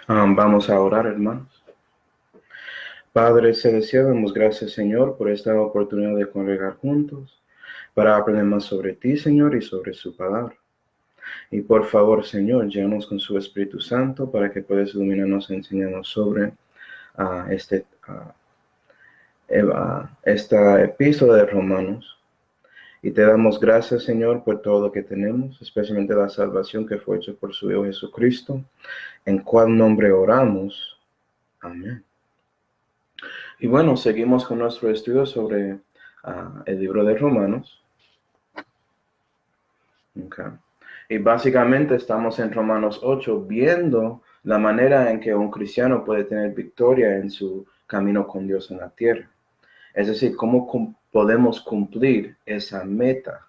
Vamos a orar, hermanos. Padre Celestial, damos gracias, Señor, por esta oportunidad de congregar juntos para aprender más sobre ti, Señor, y sobre su palabra. Y por favor, Señor, llévanos con su Espíritu Santo para que puedas iluminarnos y enseñarnos sobre esta epístola de Romanos. Y te damos gracias, Señor, por todo lo que tenemos, especialmente la salvación que fue hecha por su Hijo Jesucristo, en cual nombre oramos. Amén. Y bueno, seguimos con nuestro estudio sobre el libro de Romanos. Okay. Y básicamente estamos en Romanos 8 viendo la manera en que un cristiano puede tener victoria en su camino con Dios en la tierra. Es decir, cómo podemos cumplir esa meta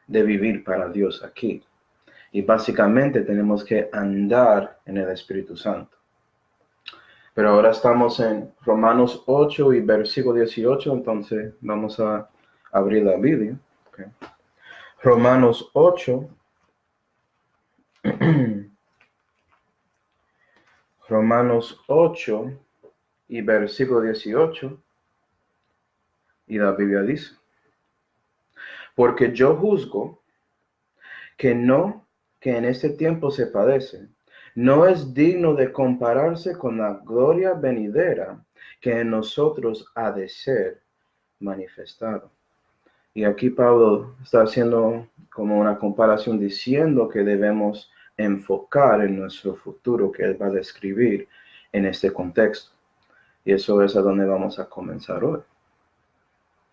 de vivir para Dios aquí. Y básicamente tenemos que andar en el Espíritu Santo. Pero ahora estamos en Romanos 8 y versículo 18, entonces vamos a abrir la Biblia. Okay. Romanos 8, Romanos 8 y versículo 18, y la Biblia dice, porque yo juzgo que en este tiempo se padece, no es digno de compararse con la gloria venidera que en nosotros ha de ser manifestado. Y aquí Pablo está haciendo como una comparación diciendo que debemos enfocar en nuestro futuro que él va a describir en este contexto. Y eso es a donde vamos a comenzar hoy.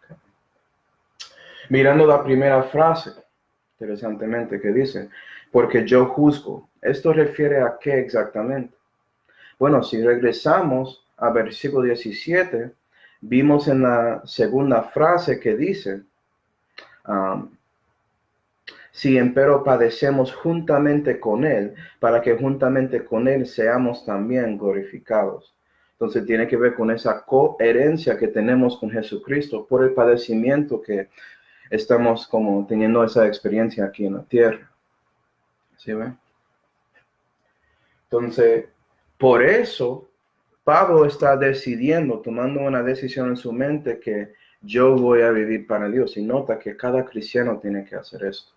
Okay. Mirando la primera frase, interesantemente, que dice, porque yo juzgo. ¿Esto refiere a qué exactamente? Bueno, si regresamos a versículo 17, vimos en la segunda frase que dice, si empero padecemos juntamente con él, para que juntamente con él seamos también glorificados. Entonces tiene que ver con esa coherencia que tenemos con Jesucristo por el padecimiento que estamos como teniendo esa experiencia aquí en la tierra. ¿Sí ven? Entonces, por eso Pablo está decidiendo, tomando una decisión en su mente que yo voy a vivir para Dios. Y nota que cada cristiano tiene que hacer esto.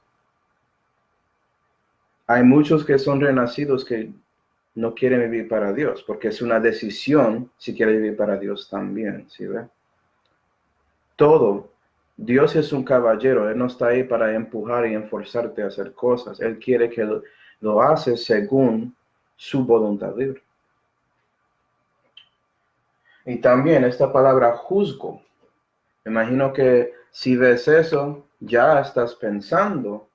Hay muchos que son renacidos que no quieren vivir para Dios, porque es una decisión si quiere vivir para Dios también, ¿sí ve? Todo. Dios es un caballero, Él no está ahí para empujar y enforzarte a hacer cosas. Él quiere que lo haces según su voluntad libre. Y también esta palabra juzgo. Me imagino que si ves eso, ya estás pensando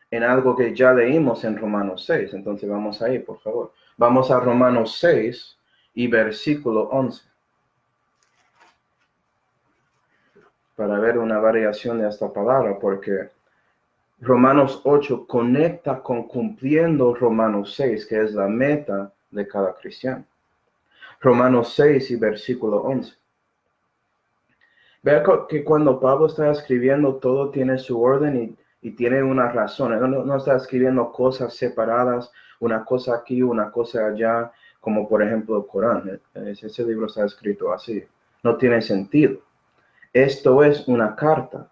en algo que ya leímos en Romanos 6. Entonces vamos ahí, por favor. Vamos a Romanos 6 y versículo 11. Para ver una variación de esta palabra, porque Romanos 8 conecta con cumpliendo Romanos 6, que es la meta de cada cristiano. Romanos 6 y versículo 11. Vea que cuando Pablo está escribiendo, todo tiene su orden y tiene una razón. Él no está escribiendo cosas separadas, una cosa aquí, una cosa allá, como por ejemplo el Corán. Ese libro está escrito así. No tiene sentido. Esto es una carta.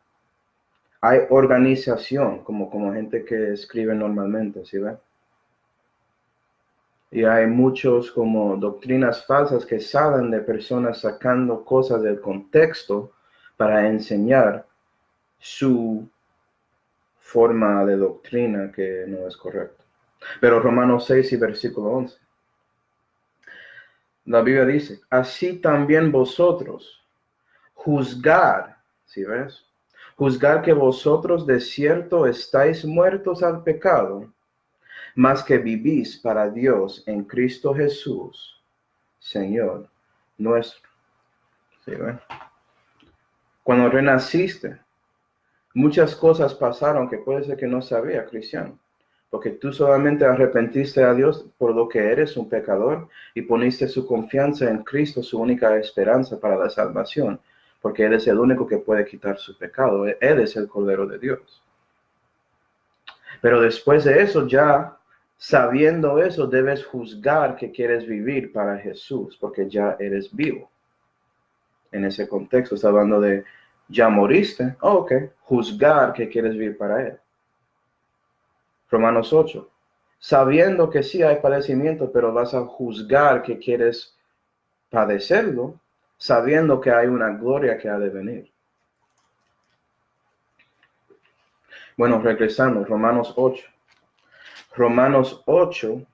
Hay organización, como gente que escribe normalmente, ¿sí ven? Y hay muchos como doctrinas falsas que salen de personas sacando cosas del contexto para enseñar su forma de doctrina que no es correcta. Pero Romanos 6 y versículo 11. La Biblia dice, así también vosotros juzgad, ¿sí ves? Juzgad que vosotros de cierto estáis muertos al pecado, mas que vivís para Dios en Cristo Jesús, Señor nuestro. ¿Sí ven? Cuando renaciste, muchas cosas pasaron que puede ser que no sabía, cristiano. Porque tú solamente arrepentiste a Dios por lo que eres, un pecador, y poniste su confianza en Cristo, su única esperanza para la salvación, porque Él es el único que puede quitar su pecado. Él es el Cordero de Dios. Pero después de eso ya Sabiendo eso, debes juzgar que quieres vivir para Jesús, porque ya eres vivo. En ese contexto, está hablando de ya moriste. Oh, ok. Juzgar que quieres vivir para Él. Romanos 8. Sabiendo que sí hay padecimiento, pero vas a juzgar que quieres padecerlo, sabiendo que hay una gloria que ha de venir. Bueno, regresando, Romanos 8. Romanos 8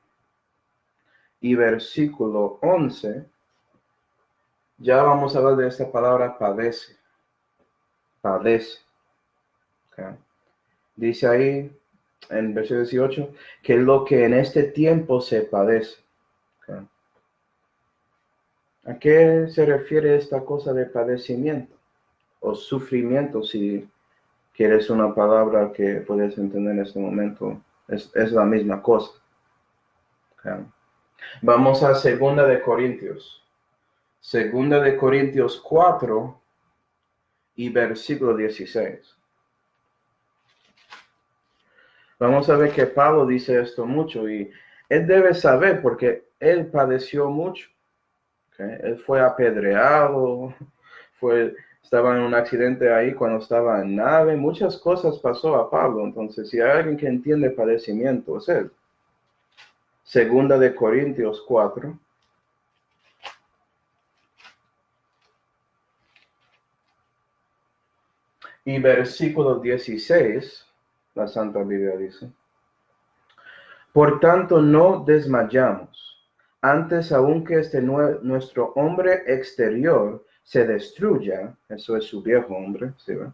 y versículo 11. Ya vamos a hablar de esta palabra padece. Padece. Okay. Dice ahí en versículo 18 que lo que en este tiempo se padece. Okay. ¿A qué se refiere esta cosa de padecimiento o sufrimiento? Si quieres una palabra que puedes entender en este momento, es la misma cosa. Okay. Vamos a Segunda de Corintios. Segunda de Corintios 4 y versículo 16. Vamos a ver que Pablo dice esto mucho y él debe saber porque él padeció mucho. Okay. Él fue apedreado, estaba en un accidente ahí cuando estaba en nave, muchas cosas pasó a Pablo. Entonces, si hay alguien que entiende padecimiento, es él. Segunda de Corintios 4. Y versículo 16, la Santa Biblia dice: por tanto, no desmayamos. Antes, aunque nuestro hombre exterior se destruya, eso es su viejo hombre, ¿sí ve?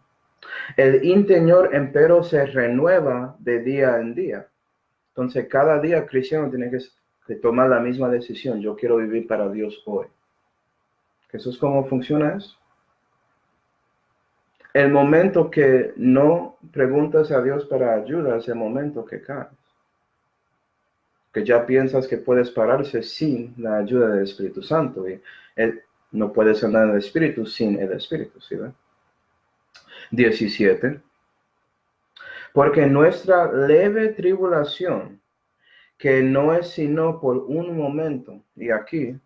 El interior empero se renueva de día en día. Entonces, cada día el cristiano tiene que tomar la misma decisión. Yo quiero vivir para Dios hoy. ¿Eso es cómo funciona eso? El momento que no preguntas a Dios para ayuda es el momento que caes. Que ya piensas que puedes pararse sin la ayuda del Espíritu Santo. Y no puedes andar en el Espíritu sin el Espíritu, ¿sí ve? 17. Porque nuestra leve tribulación, que no es sino por un momento, y aquí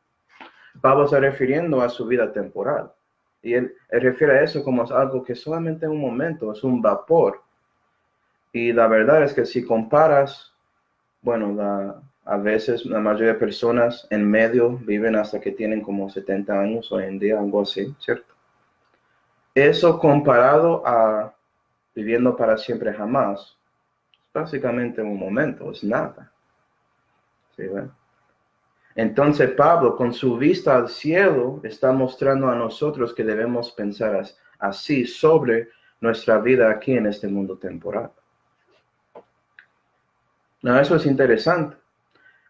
Pablo está refiriendo a su vida temporal. Y él refiere a eso como algo que solamente en un momento, es un vapor. Y la verdad es que si comparas, bueno, a veces la mayoría de personas en medio viven hasta que tienen como 70 años hoy en día, algo así, ¿cierto? Eso comparado a viviendo para siempre jamás, es básicamente un momento, es nada. ¿Sí ven? Entonces Pablo, con su vista al cielo, está mostrando a nosotros que debemos pensar así sobre nuestra vida aquí en este mundo temporal. No, eso es interesante,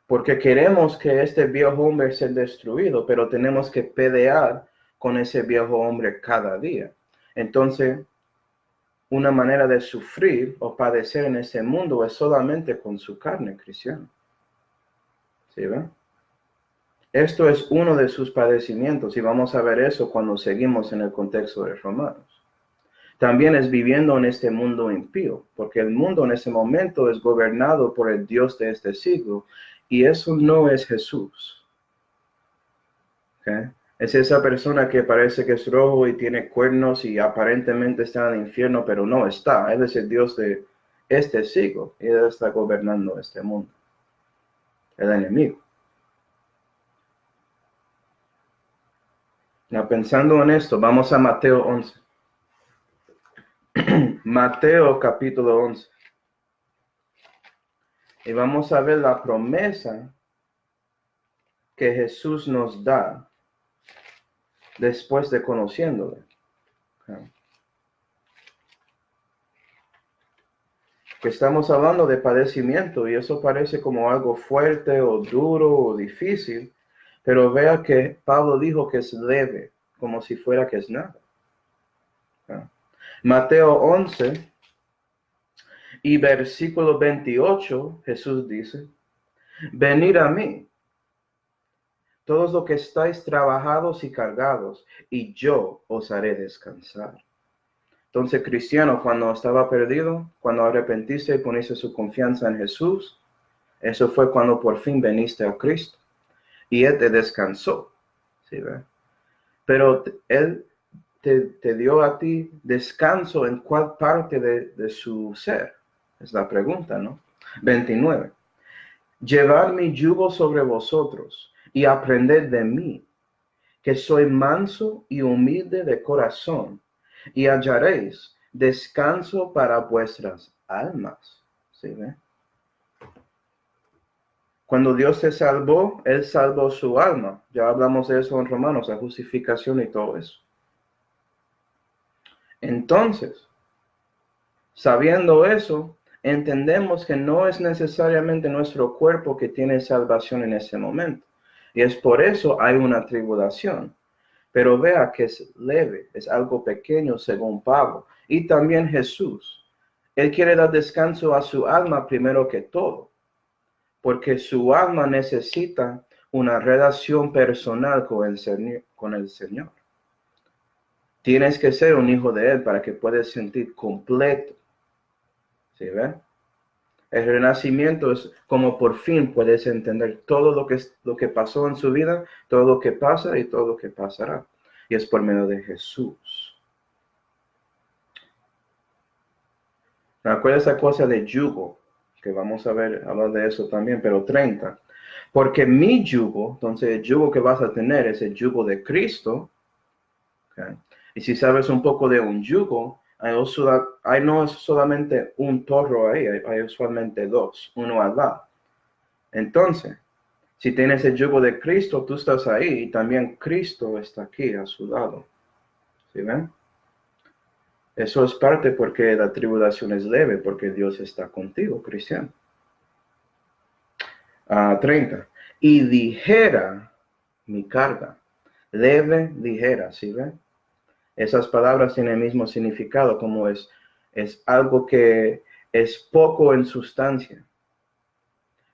porque queremos que este viejo hombre sea destruido, pero tenemos que pelear con ese viejo hombre cada día. Entonces, una manera de sufrir o padecer en ese mundo es solamente con su carne cristiana. ¿Sí ven? Esto es uno de sus padecimientos y vamos a ver eso cuando seguimos en el contexto de Romanos. También es viviendo en este mundo impío, porque el mundo en ese momento es gobernado por el Dios de este siglo y eso no es Jesús. ¿Okay? Es esa persona que parece que es rojo y tiene cuernos y aparentemente está en el infierno, pero no está. Él es el Dios de este siglo y él está gobernando este mundo. El enemigo. Ya pensando en esto, vamos a Mateo 11. Mateo capítulo 11. Y vamos a ver la promesa que Jesús nos da después de conociéndole. Okay. Que estamos hablando de padecimiento y eso parece como algo fuerte o duro o difícil, pero vea que Pablo dijo que es leve, como si fuera que es nada. Okay. Mateo 11 y versículo 28, Jesús dice: venid a mí, todos los que estáis trabajados y cargados, y yo os haré descansar. Entonces, cristiano, cuando estaba perdido, cuando arrepentiste y poniste su confianza en Jesús, Eso fue cuando por fin viniste a Cristo. Y Él te descansó. ¿Sí ve? Pero Él te dio a ti descanso en cuál parte de su ser. Es la pregunta, ¿no? 29. Llevad mi yugo sobre vosotros y aprended de mí, que soy manso y humilde de corazón, y hallaréis descanso para vuestras almas. ¿Sí ve? Cuando Dios te salvó, Él salvó su alma. Ya hablamos de eso en Romanos, la justificación y todo eso. Entonces, sabiendo eso, entendemos que no es necesariamente nuestro cuerpo que tiene salvación en ese momento. Y es por eso hay una tribulación. Pero vea que es leve, es algo pequeño según Pablo. Y también Jesús. Él quiere dar descanso a su alma primero que todo, porque su alma necesita una relación personal con el Señor. Tienes que ser un hijo de Él para que puedas sentir completo. ¿Sí ven? El renacimiento es como por fin puedes entender todo lo que pasó en su vida, todo lo que pasa y todo lo que pasará. Y es por medio de Jesús. Recuerda esa cosa de yugo, que vamos a hablar de eso también, pero 30. Porque mi yugo, entonces el yugo que vas a tener es el yugo de Cristo. ¿Okay? Y si sabes un poco de un yugo, hay no es solamente un toro ahí, hay usualmente dos, uno al lado. Entonces, si tienes el yugo de Cristo, tú estás ahí y también Cristo está aquí a su lado. ¿Sí ven? Eso es parte porque la tribulación es leve, porque Dios está contigo, cristiano. 30. Y ligera mi carga. Leve, ligera, ¿sí ven? Esas palabras tienen el mismo significado, como es algo que es poco en sustancia.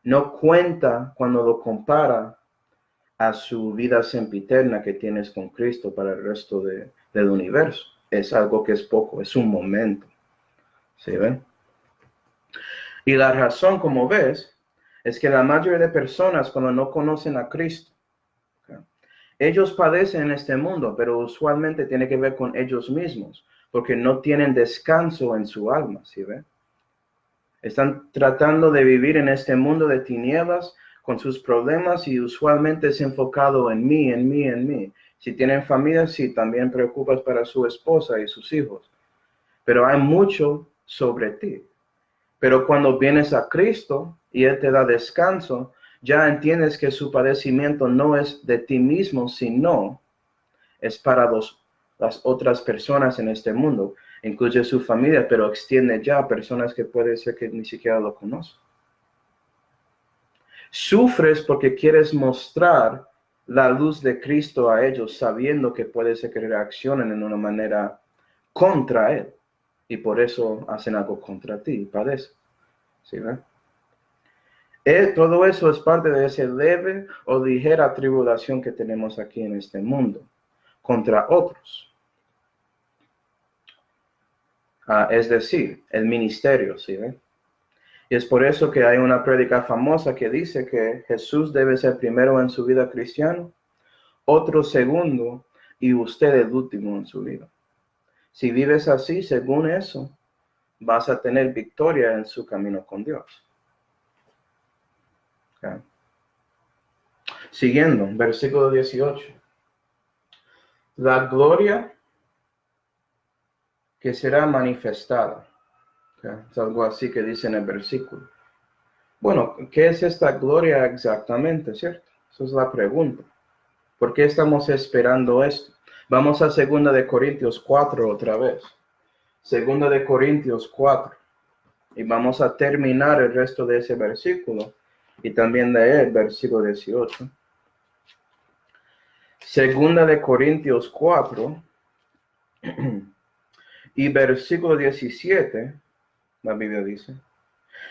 No cuenta cuando lo compara a su vida sempiterna que tienes con Cristo para el resto del universo. Es algo que es poco, es un momento. ¿Sí ven? Y la razón, como ves, es que la mayoría de personas cuando no conocen a Cristo, ¿okay? Ellos padecen en este mundo, pero usualmente tiene que ver con ellos mismos, porque no tienen descanso en su alma, ¿sí ven? Están tratando de vivir en este mundo de tinieblas con sus problemas y usualmente es enfocado en mí, en mí, en mí. Si tienen familia, sí, también preocupas para su esposa y sus hijos. Pero hay mucho sobre ti. Pero cuando vienes a Cristo y Él te da descanso, ya entiendes que su padecimiento no es de ti mismo, sino es para las otras personas en este mundo. Incluye su familia, pero extiende ya a personas que puede ser que ni siquiera lo conocen. Sufres porque quieres mostrar la luz de Cristo a ellos, sabiendo que puede ser que reaccionen en una manera contra Él. Y por eso hacen algo contra ti y padecen. ¿Sí ven? Todo eso es parte de esa leve o ligera tribulación que tenemos aquí en este mundo contra otros. Es decir, el ministerio, ¿sí ven? Y es por eso que hay una prédica famosa que dice que Jesús debe ser primero en su vida cristiana, otro segundo y usted el último en su vida. Si vives así, según eso, vas a tener victoria en su camino con Dios. Okay. Siguiendo, versículo 18. La gloria que será manifestada. Okay. Es algo así que dice en el versículo. Bueno, ¿qué es esta gloria exactamente, cierto? Esa es la pregunta. ¿Por qué estamos esperando esto? Vamos a 2 de Corintios 4 otra vez. 2 de Corintios 4. Y vamos a terminar el resto de ese versículo y también de él, versículo 18. 2 de Corintios 4 y versículo 17, la Biblia dice,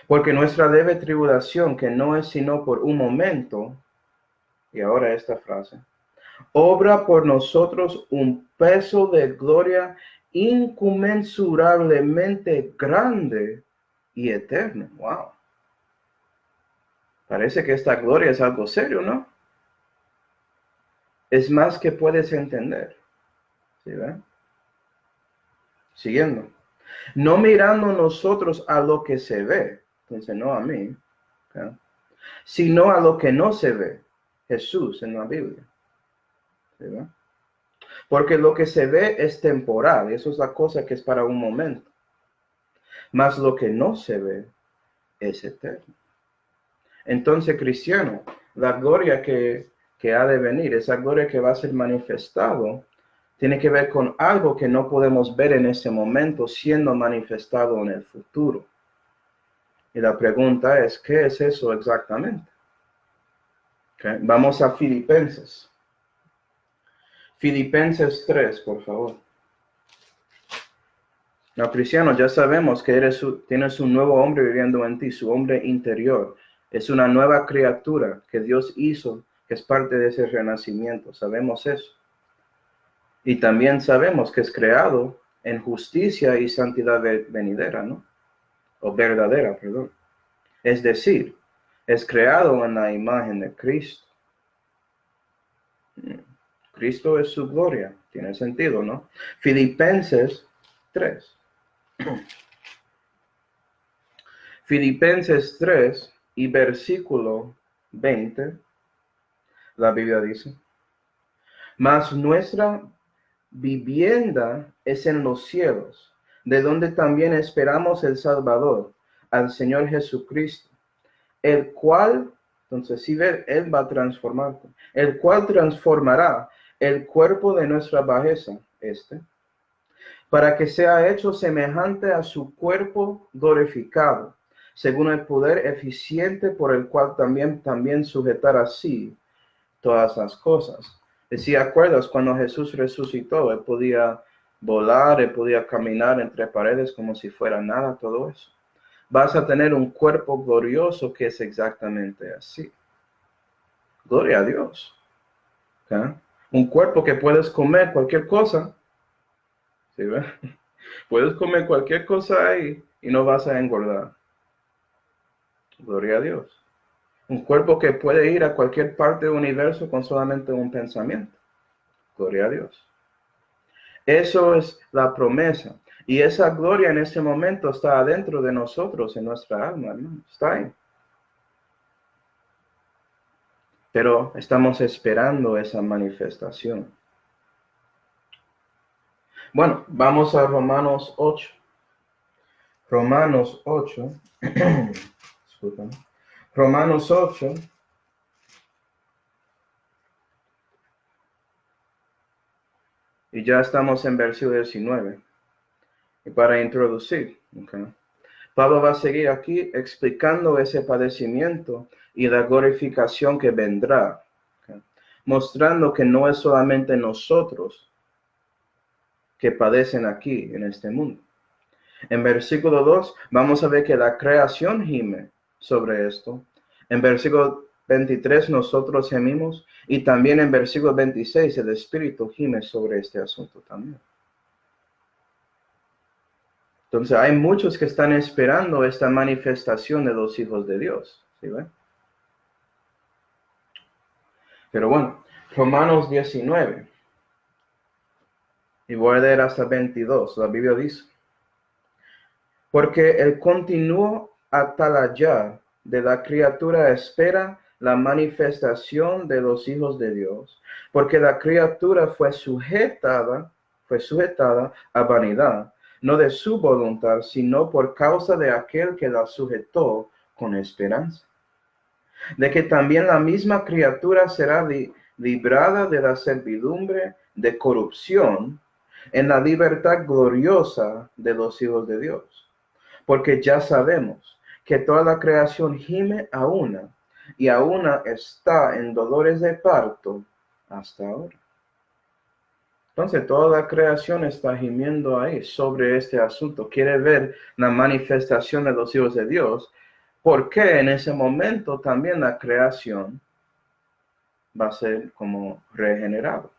porque nuestra leve tribulación, que no es sino por un momento, y ahora esta frase, obra por nosotros un peso de gloria inconmensurablemente grande y eterno. Wow. Parece que esta gloria es algo serio, ¿no? Es más que puedes entender. ¿Sí ven? Siguiendo. No mirando nosotros a lo que se ve, entonces no a mí, ¿ok? Sino a lo que no se ve, Jesús en la Biblia. ¿Sí ven? Porque lo que se ve es temporal, y eso es la cosa que es para un momento. Mas lo que no se ve es eterno. Entonces, cristiano, la gloria que ha de venir, esa gloria que va a ser manifestado, tiene que ver con algo que no podemos ver en ese momento siendo manifestado en el futuro. Y la pregunta es, ¿qué es eso exactamente? Okay. Vamos a Filipenses. Filipenses 3, por favor. No, cristiano, ya sabemos que tienes un nuevo hombre viviendo en ti, su hombre interior. Es una nueva criatura que Dios hizo, que es parte de ese renacimiento. Sabemos eso. Y también sabemos que es creado en justicia y santidad venidera, ¿no? O verdadera, perdón. Es decir, es creado en la imagen de Cristo. Cristo es su gloria. Tiene sentido, ¿no? Filipenses 3. Filipenses 3 y versículo 20, la Biblia dice, mas nuestra vivienda es en los cielos, de donde también esperamos el Salvador, al Señor Jesucristo, el cual, entonces si ve, Él va a transformarte, el cual transformará el cuerpo de nuestra bajeza, para que sea hecho semejante a su cuerpo glorificado, según el poder eficiente por el cual también sujetar así todas las cosas. Y si acuerdas, cuando Jesús resucitó, Él podía volar, Él podía caminar entre paredes como si fuera nada, todo eso. Vas a tener un cuerpo glorioso que es exactamente así. Gloria a Dios. ¿Okay? Un cuerpo que puedes comer cualquier cosa. ¿Sí, ve? Puedes comer cualquier cosa ahí y no vas a engordar. Gloria a Dios. Un cuerpo que puede ir a cualquier parte del universo con solamente un pensamiento. Gloria a Dios. Eso es la promesa. Y esa gloria en ese momento está adentro de nosotros, en nuestra alma, hermano. Está ahí. Pero estamos esperando esa manifestación. Bueno, vamos a Romanos 8. Romanos 8. Disculpen. Romanos 8. Y ya estamos en versículo 19. Y para introducir, okay, Pablo va a seguir aquí explicando ese padecimiento y la glorificación que vendrá, okay, mostrando que no es solamente nosotros que padecen aquí en este mundo. En versículo 2 vamos a ver que la creación gime sobre esto. En versículo 23 nosotros gemimos y también en versículo 26 el Espíritu gime sobre este asunto también. Entonces hay muchos que están esperando esta manifestación de los hijos de Dios. ¿Sí ven? Pero bueno, Romanos 19. Y voy a leer hasta 22. La Biblia dice, porque el continuo atalayar de la criatura espera la manifestación de los hijos de Dios, porque la criatura fue sujetada a vanidad, no de su voluntad, sino por causa de aquel que la sujetó con esperanza, de que también la misma criatura será librada de la servidumbre de corrupción en la libertad gloriosa de los hijos de Dios. Porque ya sabemos que toda la creación gime a una, y a una está en dolores de parto hasta ahora. Entonces, toda la creación está gimiendo ahí sobre este asunto. Quiere ver la manifestación de los hijos de Dios, porque en ese momento también la creación va a ser como regenerada.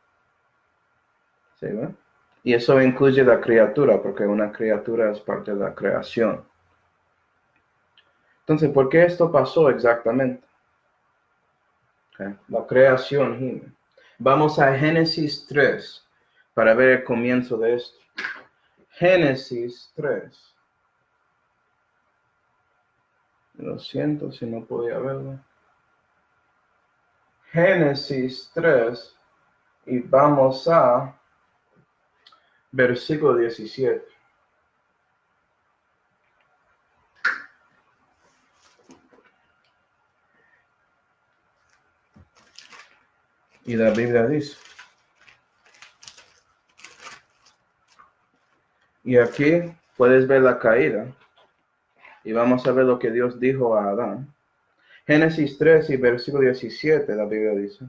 ¿Sí, ve? Y eso incluye la criatura, porque una criatura es parte de la creación. Entonces, ¿por qué esto pasó exactamente? La creación, Jimmy. Vamos a Génesis 3 para ver el comienzo de esto. Génesis 3. Lo siento si no podía verlo. Génesis 3 y vamos a versículo 17. Y la Biblia dice. Y aquí puedes ver la caída. Y vamos a ver lo que Dios dijo a Adán. Génesis 3 y versículo 17, la Biblia dice.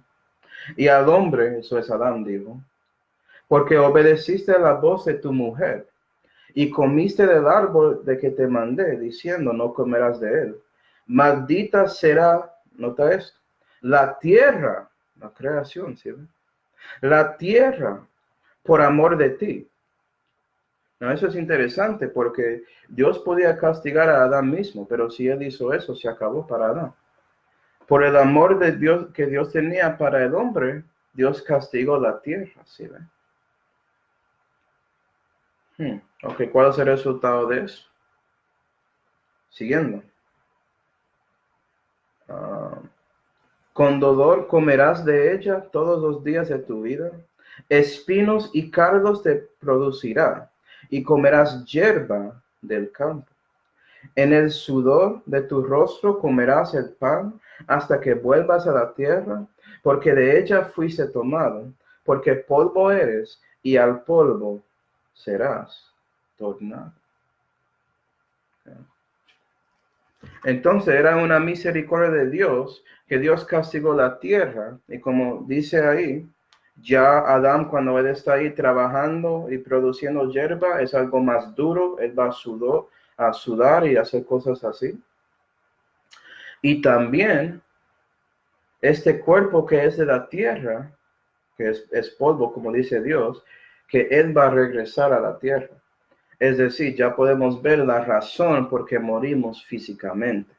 Y al hombre, eso es Adán, dijo, porque obedeciste a la voz de tu mujer y comiste del árbol de que te mandé, diciendo, no comerás de él. Maldita será, nota esto, la tierra, la creación, ¿sí? La tierra por amor de ti. No, eso es interesante porque Dios podía castigar a Adán mismo, pero si él hizo eso, se acabó para Adán. Por el amor de Dios que Dios tenía para el hombre, Dios castigó la tierra, ¿sí ven? Ok, ¿cuál es el resultado de eso? Siguiendo. Con dolor comerás de ella todos los días de tu vida. Espinos y cardos te producirá, y comerás hierba del campo. En el sudor de tu rostro comerás el pan hasta que vuelvas a la tierra, porque de ella fuiste tomado, porque polvo eres y al polvo serás tornado. Entonces era una misericordia de Dios que Dios castigó la tierra y como dice ahí, ya Adán cuando él está ahí trabajando y produciendo hierba es algo más duro, él va a sudar y hacer cosas así. Y también este cuerpo que es de la tierra, que es polvo como dice Dios, que él va a regresar a la tierra. Es decir, ya podemos ver la razón por qué morimos físicamente.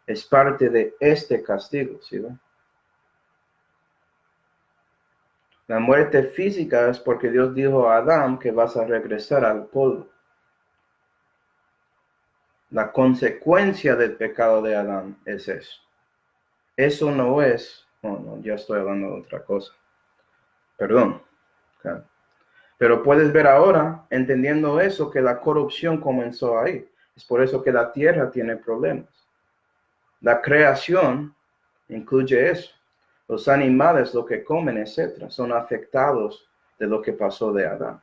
Es parte de este castigo, ¿sí ven? La muerte física es porque Dios dijo a Adán que vas a regresar al polvo. La consecuencia del pecado de Adán es eso. Eso no es, no, ya estoy hablando de otra cosa. Perdón. Okay. Pero puedes ver ahora, entendiendo eso, que la corrupción comenzó ahí. Es por eso que la tierra tiene problemas. La creación incluye eso. Los animales, lo que comen, etcétera, son afectados de lo que pasó de Adán.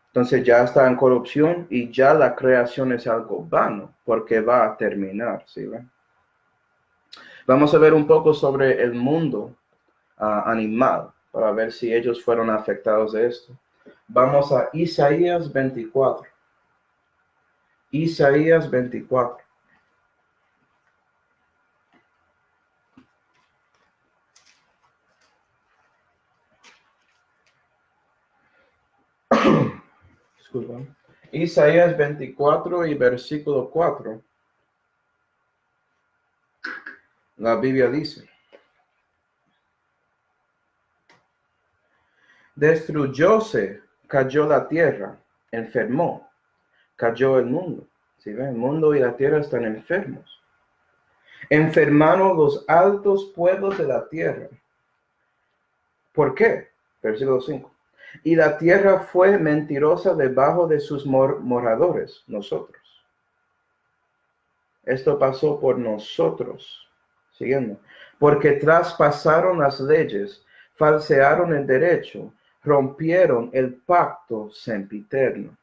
Entonces ya está en corrupción y ya la creación es algo vano, porque va a terminar, ¿sí ven? Vamos a ver un poco sobre el mundo animal, para ver si ellos fueron afectados de esto. Vamos a Isaías 24. Isaías 24. Disculpa. Isaías 24 y versículo 4. La Biblia dice: destruyóse, cayó la tierra, enfermó, cayó el mundo. ¿Sí ven? El mundo y la tierra están enfermos. Enfermaron los altos pueblos de la tierra. ¿Por qué? Versículo 5. Y la tierra fue mentirosa debajo de sus moradores, nosotros. Esto pasó por nosotros. Siguiendo. Porque traspasaron las leyes, falsearon el derecho, rompieron el pacto sempiterno.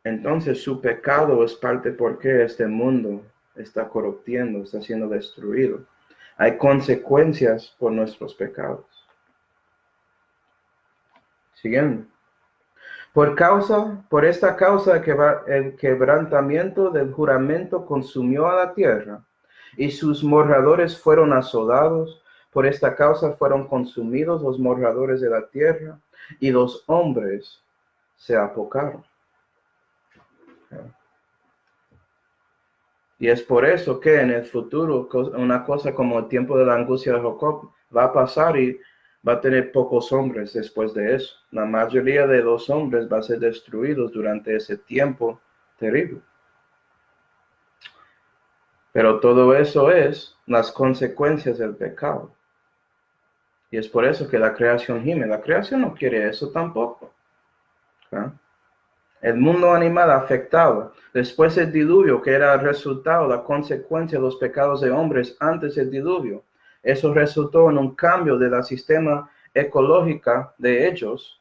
Entonces su pecado es parte por qué este mundo está corruptiendo, está siendo destruido. Hay consecuencias por nuestros pecados. Siguiendo. Por esta causa el quebrantamiento del juramento consumió a la tierra, y sus moradores fueron asolados. Por esta causa fueron consumidos los moradores de la tierra, y los hombres se apocaron. Y es por eso que en el futuro una cosa como el tiempo de la angustia de Jacob va a pasar y va a tener pocos hombres después de eso. La mayoría de los hombres va a ser destruidos durante ese tiempo terrible. Pero todo eso es las consecuencias del pecado. Y es por eso que la creación gime. La creación no quiere eso tampoco. ¿Ah? El mundo animal afectado. Después del diluvio, que era el resultado, la consecuencia de los pecados de hombres antes del diluvio. Eso resultó en un cambio de la sistema ecológica de ellos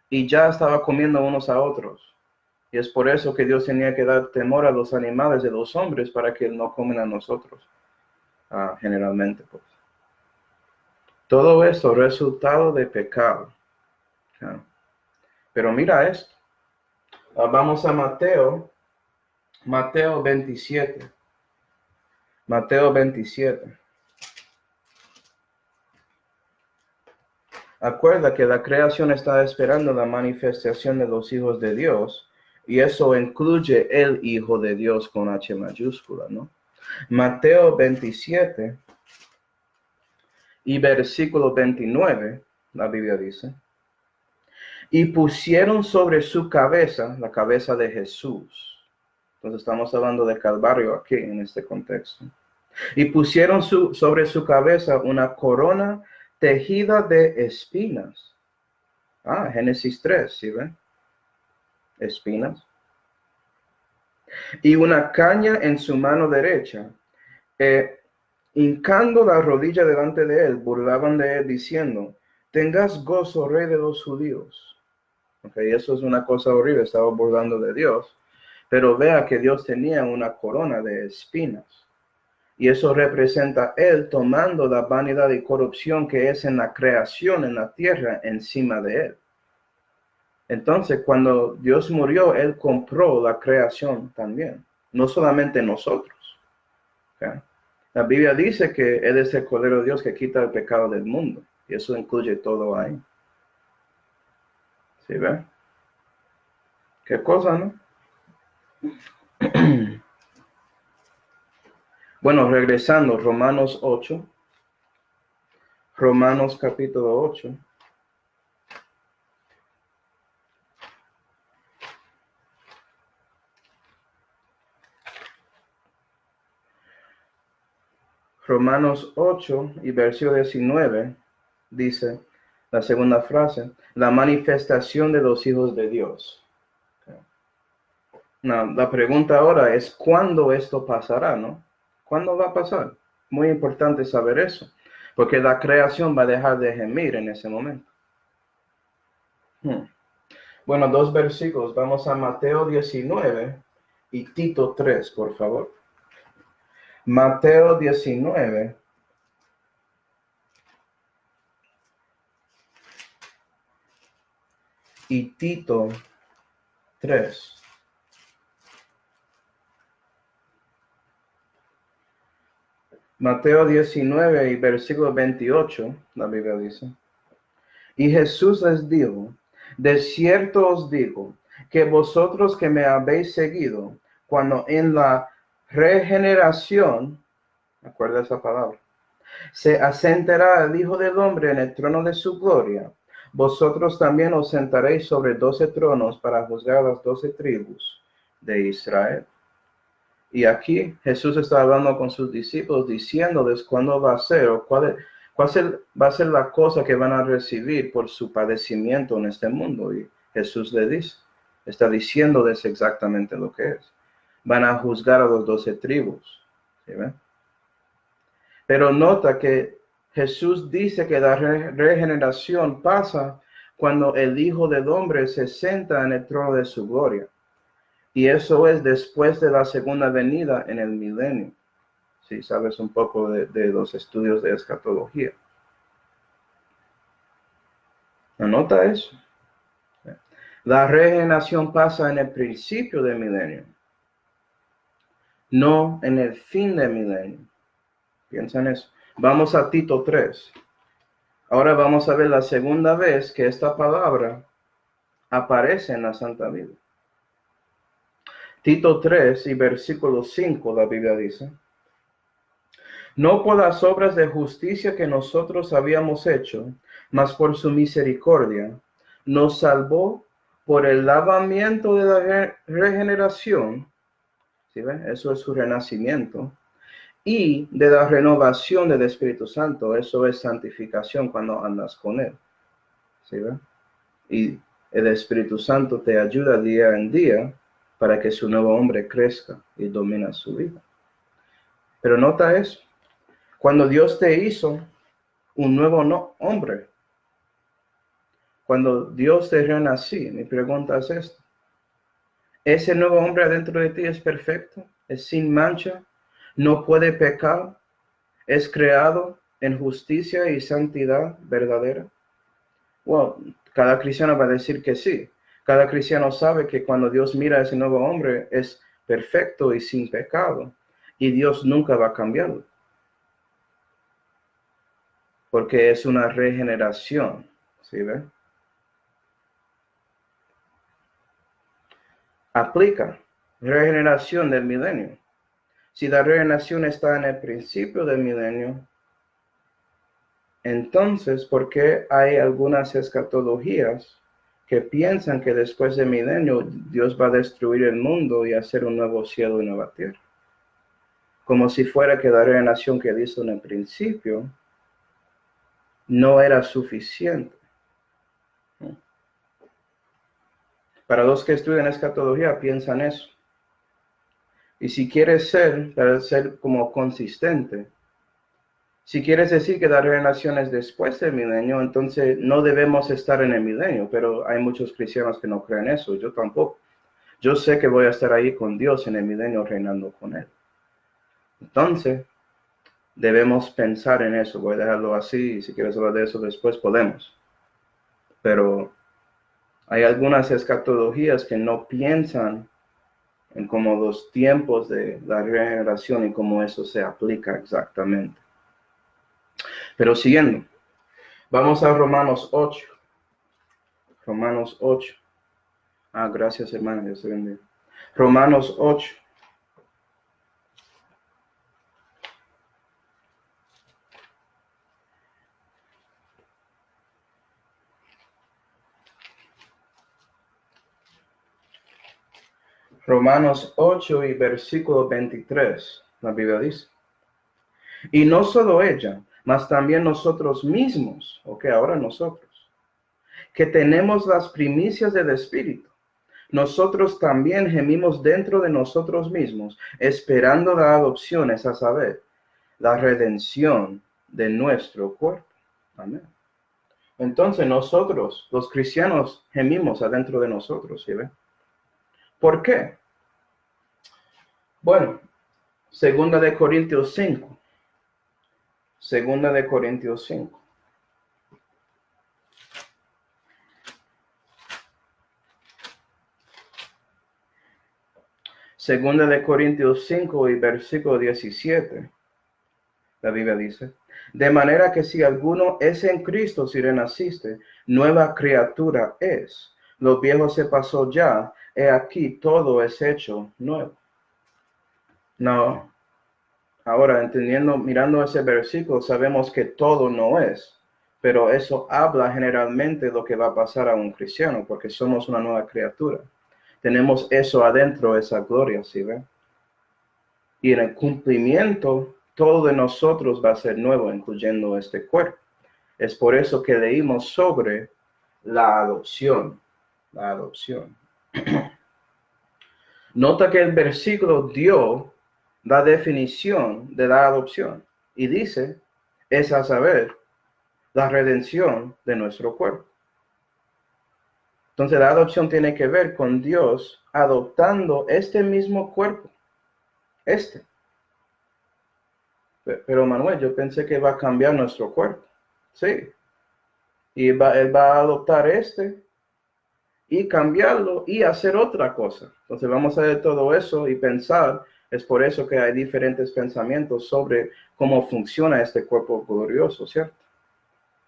y ya estaba comiendo unos a otros. Y es por eso que Dios tenía que dar temor a los animales de los hombres para que no comen a nosotros, generalmente. Pues. Todo esto resultado de pecado. Pero mira esto. Vamos a Mateo 27. Mateo 27. Acuerda que la creación está esperando la manifestación de los hijos de Dios, y eso incluye el Hijo de Dios con H mayúscula, ¿no? Mateo 27 y versículo 29, la Biblia dice, y pusieron sobre su cabeza, la cabeza de Jesús. Entonces estamos hablando de Calvario aquí en este contexto. Y pusieron sobre su cabeza una corona tejida de espinas. Génesis 3, ¿sí ven? Espinas. Y una caña en su mano derecha. Hincando la rodilla delante de él, burlaban de él diciendo, tengas gozo, rey de los judíos. Okay, eso es una cosa horrible, estaba burlando de Dios. Pero vea que Dios tenía una corona de espinas. Y eso representa él tomando la vanidad y corrupción que es en la creación, en la tierra, encima de él. Entonces, cuando Dios murió, él compró la creación también, no solamente nosotros. ¿Okay? La Biblia dice que él es el Cordero de Dios que quita el pecado del mundo, y eso incluye todo ahí. ¿Sí ve? ¿Qué cosa, no? Bueno, regresando, Romanos 8. Romanos capítulo 8. Romanos 8 y versículo 19 dice, la segunda frase, la manifestación de los hijos de Dios. No, la pregunta ahora es, ¿cuándo esto pasará, no? ¿Cuándo va a pasar? Muy importante saber eso, porque la creación va a dejar de gemir en ese momento. Bueno, dos versículos. Vamos a Mateo 19 y Tito 3, por favor. Mateo 19. Y Tito 3. Mateo 19 y versículo 28, la Biblia dice. Y Jesús les dijo, de cierto os digo, que vosotros que me habéis seguido, cuando en la regeneración, acuerda esa palabra, se asentará el Hijo del Hombre en el trono de su gloria, vosotros también os sentaréis sobre 12 tronos para juzgar a las 12 tribus de Israel. Y aquí Jesús está hablando con sus discípulos, diciéndoles cuándo va a ser o cuál va a ser la cosa que van a recibir por su padecimiento en este mundo. Y Jesús le dice, está diciéndoles exactamente lo que es. Van a juzgar a los 12 tribus. ¿Sí ven? Pero nota que Jesús dice que la regeneración pasa cuando el Hijo del Hombre se sienta en el trono de su gloria. Y eso es después de la segunda venida en el milenio. Si sabes un poco de los estudios de escatología. Anota eso. La regeneración pasa en el principio del milenio, no en el fin del milenio. Piensa en eso. Vamos a Tito 3. Ahora vamos a ver la segunda vez que esta palabra aparece en la Santa Biblia. Tito 3 y versículo 5, la Biblia dice: no por las obras de justicia que nosotros habíamos hecho, mas por su misericordia, nos salvó por el lavamiento de la regeneración, ¿sí ve? Eso es su renacimiento, y de la renovación del Espíritu Santo. Eso es santificación cuando andas con Él, ¿sí ve? Y el Espíritu Santo te ayuda día en día para que su nuevo hombre crezca y domine su vida. Pero nota eso, cuando Dios te hizo un nuevo hombre, cuando Dios te renací, mi pregunta es esta: ¿ese nuevo hombre adentro de ti es perfecto? ¿Es sin mancha? ¿No puede pecar? ¿Es creado en justicia y santidad verdadera? Bueno, cada cristiano va a decir que sí. Cada cristiano sabe que cuando Dios mira a ese nuevo hombre es perfecto y sin pecado. Y Dios nunca va a cambiarlo, porque es una regeneración, ¿sí ve? Aplica regeneración del milenio. Si la regeneración está en el principio del milenio, entonces, ¿por qué hay algunas escatologías que piensan que después del milenio Dios va a destruir el mundo y hacer un nuevo cielo y nueva tierra? Como si fuera que la regeneración que hizo en el principio no era suficiente. Para los que estudian escatología piensan eso. Y si quieres para ser como consistente, si quieres decir que la regeneración es después del milenio, entonces no debemos estar en el milenio, pero hay muchos cristianos que no creen eso, yo tampoco. Yo sé que voy a estar ahí con Dios en el milenio reinando con Él. Entonces, debemos pensar en eso. Voy a dejarlo así, y si quieres hablar de eso después podemos. Pero hay algunas escatologías que no piensan en cómo los tiempos de la regeneración y cómo eso se aplica exactamente. Pero siguiendo, vamos a Romanos 8. Romanos 8. Gracias, hermano, Dios te bendiga. Romanos 8. Romanos 8 y versículo 23, la Biblia dice: y no solo ella, mas también nosotros mismos, ahora nosotros, que tenemos las primicias del Espíritu, nosotros también gemimos dentro de nosotros mismos, esperando la adopción, es a saber, la redención de nuestro cuerpo. Amén. Entonces nosotros, los cristianos, gemimos adentro de nosotros, ¿sí ve? ¿Por qué? Bueno, segunda de Corintios 5. Segunda de Corintios 5. Segunda de Corintios 5 y versículo 17. La Biblia dice: de manera que si alguno es en Cristo, si renaciste, nueva criatura es. Lo viejo se pasó ya, he aquí todo es hecho nuevo. No, ahora entendiendo, mirando ese versículo, sabemos que todo no es, pero eso habla generalmente de lo que va a pasar a un cristiano, porque somos una nueva criatura. Tenemos eso adentro, esa gloria, ¿sí ve? Y en el cumplimiento, todo de nosotros va a ser nuevo, incluyendo este cuerpo. Es por eso que leímos sobre la adopción. La adopción. Nota que el versículo dio la definición de la adopción y dice, es a saber, la redención de nuestro cuerpo. Entonces la adopción tiene que ver con Dios adoptando este mismo cuerpo. Pero Manuel, yo pensé que va a cambiar nuestro cuerpo. Sí. Y él va a adoptar y cambiarlo y hacer otra cosa. Entonces vamos a ver todo eso y pensar. Es por eso que hay diferentes pensamientos sobre cómo funciona este cuerpo glorioso, ¿cierto?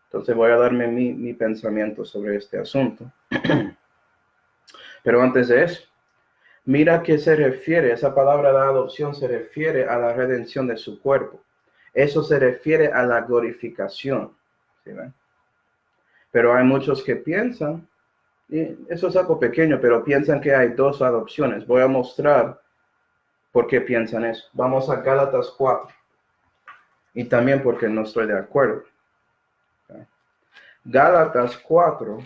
Entonces voy a darme mi pensamiento sobre este asunto. Pero antes de eso, Mira que se refiere, esa palabra de adopción se refiere a la redención de su cuerpo. Eso se refiere a la glorificación. ¿Sí ven? Pero hay muchos que piensan, y eso es algo pequeño, pero piensan que hay dos adopciones. Voy a mostrar por qué piensan eso. Vamos a Gálatas 4. Y también porque no estoy de acuerdo. Gálatas 4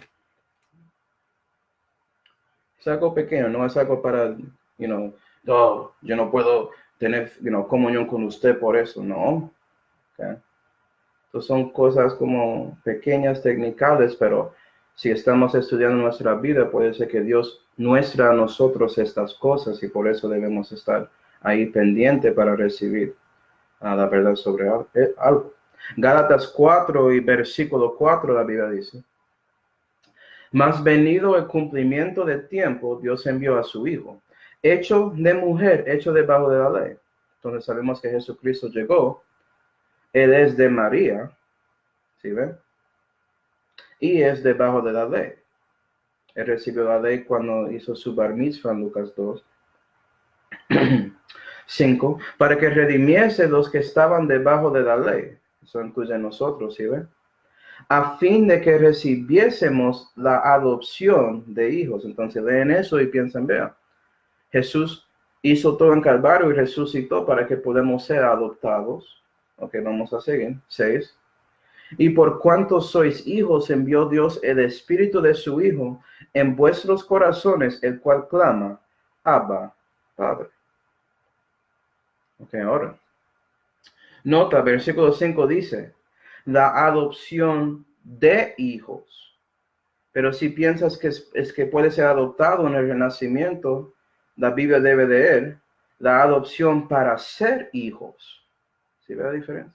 es algo pequeño, no es algo para, no, yo no puedo tener, comunión con usted por eso, no. Okay. Entonces son cosas como pequeñas, technicales, pero si estamos estudiando nuestra vida, puede ser que Dios muestra a nosotros estas cosas y por eso debemos estar ahí pendiente para recibir la verdad sobre algo. Gálatas 4 y versículo 4, la Biblia dice: mas venido el cumplimiento del tiempo, Dios envió a su Hijo, hecho de mujer, hecho debajo de la ley. Entonces sabemos que Jesucristo llegó, Él es de María, ¿sí ven? Y es debajo de la ley. Él recibió la ley cuando hizo su bar mitzvah en Lucas 2. 5. Para que redimiese los que estaban debajo de la ley. Eso incluye a nosotros, ¿sí ven? A fin de que recibiésemos la adopción de hijos. Entonces leen eso y piensan, vean, Jesús hizo todo en Calvario y resucitó para que podamos ser adoptados. Ok, vamos a seguir. 6. Y por cuanto sois hijos, envió Dios el Espíritu de su Hijo en vuestros corazones, el cual clama, Abba, Padre. Ok, ahora. Nota, versículo 5 dice, la adopción de hijos. Pero si piensas que es que puede ser adoptado en el renacimiento, la Biblia debe leer la adopción para ser hijos. ¿Sí ve la diferencia?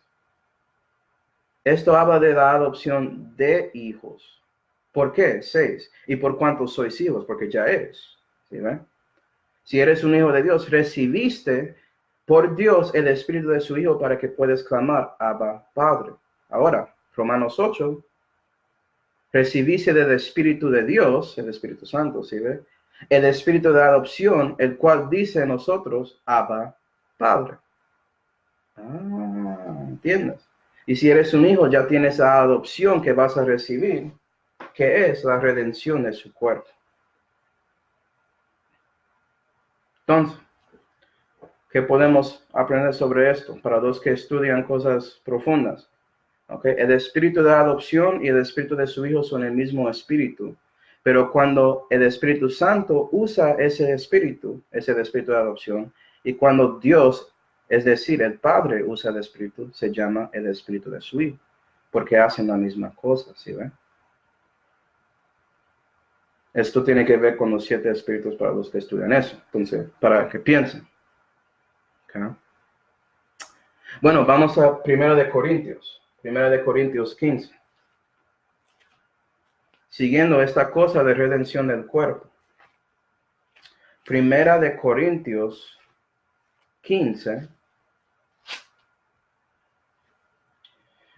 Esto habla de la adopción de hijos. ¿Por qué? 6. ¿Y por cuánto sois hijos? Porque ya eres. ¿Sí ven? Si eres un hijo de Dios, recibiste por Dios el Espíritu de su Hijo para que puedas clamar, Abba, Padre. Ahora, Romanos 8, recibiste del Espíritu de Dios, el Espíritu Santo, ¿sí ve? El Espíritu de adopción, el cual dice a nosotros, Abba, Padre. ¿Entiendes? Y si eres un hijo, ya tienes la adopción que vas a recibir, que es la redención de su cuerpo. Entonces, ¿qué podemos aprender sobre esto para los que estudian cosas profundas? Okay. El espíritu de adopción y el espíritu de su hijo son el mismo espíritu, pero cuando el Espíritu Santo usa ese espíritu, es el espíritu de adopción, y cuando Dios, es decir, el Padre usa el espíritu, se llama el espíritu de su hijo, porque hacen la misma cosa, ¿sí ven? Esto tiene que ver con los 7 espíritus para los que estudian eso, entonces, para que piensen. Okay. Bueno, vamos a 1 de Corintios 15. Siguiendo esta cosa de redención del cuerpo. 1 de Corintios 15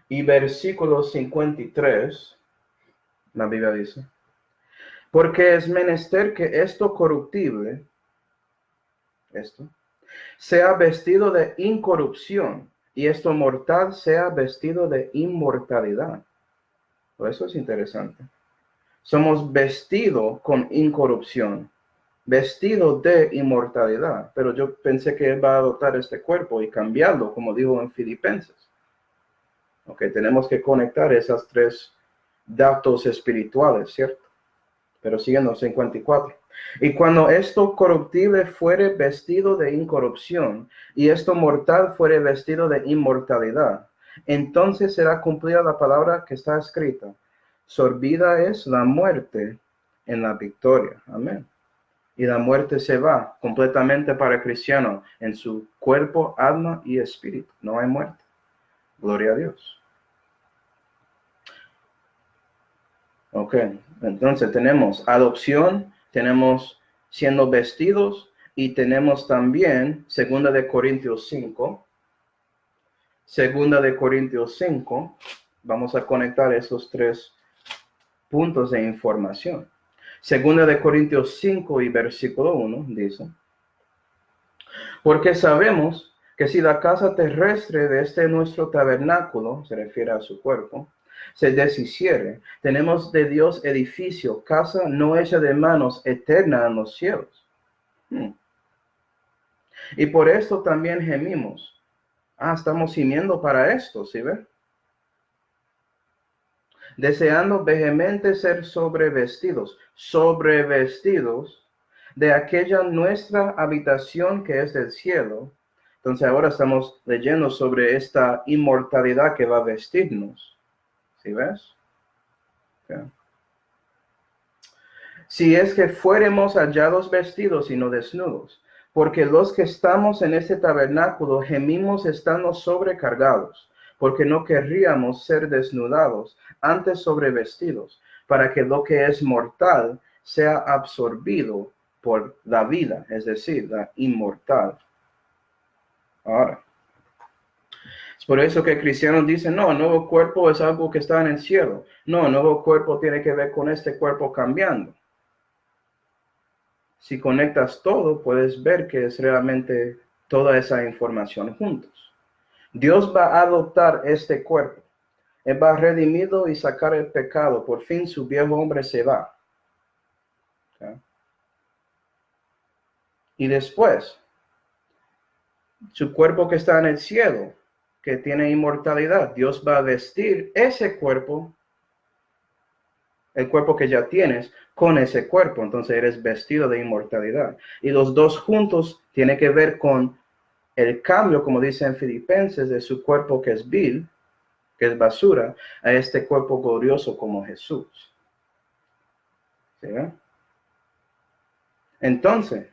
y versículo 53, la Biblia dice, porque es menester que esto corruptible, sea vestido de incorrupción, y esto mortal sea vestido de inmortalidad. Eso es interesante. Somos vestidos con incorrupción, vestido de inmortalidad, pero yo pensé que Él va a adoptar este cuerpo y cambiarlo, como dijo en Filipenses. Ok, tenemos que conectar esas 3 datos espirituales, ¿cierto? Pero siguiendo, 54. Y cuando esto corruptible fuere vestido de incorrupción, y esto mortal fuere vestido de inmortalidad, entonces será cumplida la palabra que está escrita: sorbida es la muerte en la victoria. Amén. Y la muerte se va completamente para el cristiano en su cuerpo, alma y espíritu. No hay muerte. Gloria a Dios. Ok, entonces tenemos adopción, tenemos siendo vestidos y tenemos también 2 de Corintios 5. 2 de Corintios 5, vamos a conectar esos 3 puntos de información. Segunda de Corintios 5 y versículo 1 dice: porque sabemos que si la casa terrestre de este nuestro tabernáculo, se refiere a su cuerpo, se deshiciere, tenemos de Dios edificio, casa no hecha de manos, eterna en los cielos. Y por esto también gemimos. Estamos gimiendo para esto, ¿sí ve? Deseando vehemente ser sobrevestidos de aquella nuestra habitación que es del cielo. Entonces ahora estamos leyendo sobre esta inmortalidad que va a vestirnos. ¿Sí ves? Okay. Si es que fuéramos hallados vestidos y no desnudos, porque los que estamos en este tabernáculo gemimos estando sobrecargados, porque no querríamos ser desnudados, antes sobrevestidos, para que lo que es mortal sea absorbido por la vida, es decir, la inmortal. Ahora, es por eso que cristianos dicen, no, el nuevo cuerpo es algo que está en el cielo. No, el nuevo cuerpo tiene que ver con este cuerpo cambiando. Si conectas todo, puedes ver que es realmente toda esa información juntos. Dios va a adoptar este cuerpo. Él va redimido y sacar el pecado. Por fin su viejo hombre se va. ¿Okay? Y después, su cuerpo que está en el cielo, que tiene inmortalidad, Dios va a vestir ese cuerpo, el cuerpo que ya tienes, con ese cuerpo. Entonces eres vestido de inmortalidad. Y los dos juntos tienen que ver con el cambio, como dice en Filipenses, de su cuerpo que es vil, que es basura, a este cuerpo glorioso como Jesús. ¿Sí? Entonces,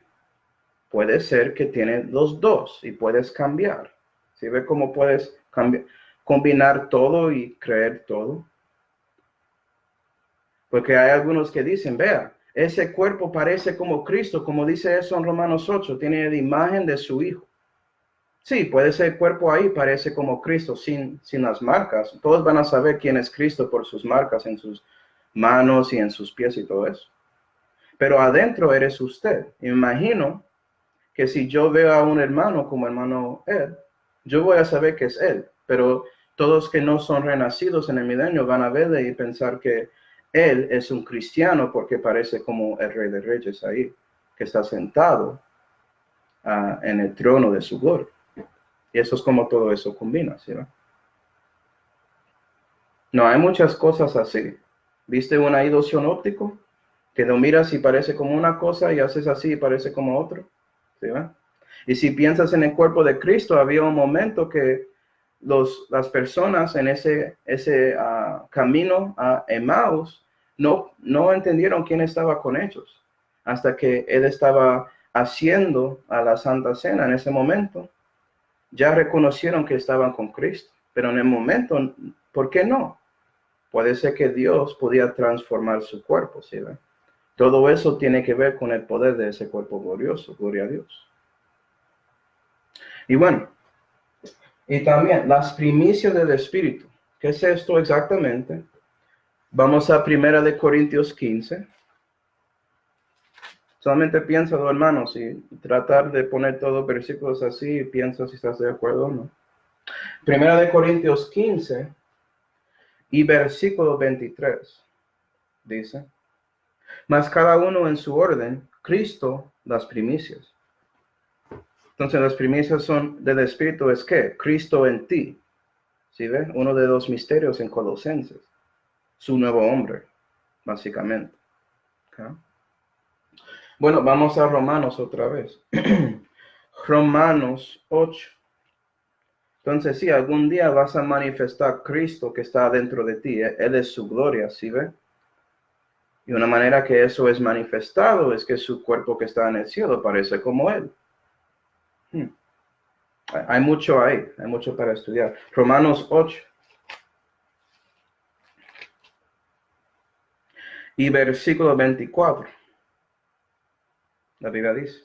puede ser que tiene los dos y puedes cambiar. ¿Sí ve cómo puedes combinar todo y creer todo? Porque hay algunos que dicen, vea, ese cuerpo parece como Cristo, como dice eso en Romanos 8, tiene la imagen de su Hijo. Sí, puede ser el cuerpo ahí, parece como Cristo, sin las marcas. Todos van a saber quién es Cristo por sus marcas en sus manos y en sus pies y todo eso. Pero adentro eres usted. Y me imagino que si yo veo a un hermano como hermano Ed, yo voy a saber que es él. Pero todos que no son renacidos en el milenio van a verle y pensar que él es un cristiano porque parece como el Rey de Reyes ahí, que está sentado en el trono de su gloria. Y eso es como todo eso combina, ¿sí? No, hay muchas cosas así. ¿Viste una ilusión óptico? Que lo miras y parece como una cosa y haces así y parece como otro. ¿Sí? Y si piensas en el cuerpo de Cristo, había un momento que las personas en ese camino a Emmaus no entendieron quién estaba con ellos. Hasta que él estaba haciendo a la Santa Cena en ese momento. Ya reconocieron que estaban con Cristo, pero en el momento, ¿por qué no? Puede ser que Dios podía transformar su cuerpo, ¿sí? Todo eso tiene que ver con el poder de ese cuerpo glorioso, gloria a Dios. Y bueno, y también las primicias del Espíritu. ¿Qué es esto exactamente? Vamos a 1 Corintios 15. Solamente piénsalo, hermanos, y tratar de poner todos los versículos así y piensa si estás de acuerdo o no. 1 Corintios 15 y versículo 23 dice: mas cada uno en su orden, Cristo las primicias. Entonces las primicias son del Espíritu, es que Cristo en ti. ¿Sí ve? Uno de los misterios en Colosenses. Su nuevo hombre, básicamente. ¿Okay? Bueno, vamos a Romanos otra vez. Romanos 8. Entonces, sí, algún día vas a manifestar Cristo que está dentro de ti. Él es su gloria, ¿sí ve? Y una manera que eso es manifestado es que su cuerpo que está en el cielo parece como Él. Hay mucho ahí, hay mucho para estudiar. Romanos 8. Y versículo 24. La Biblia dice: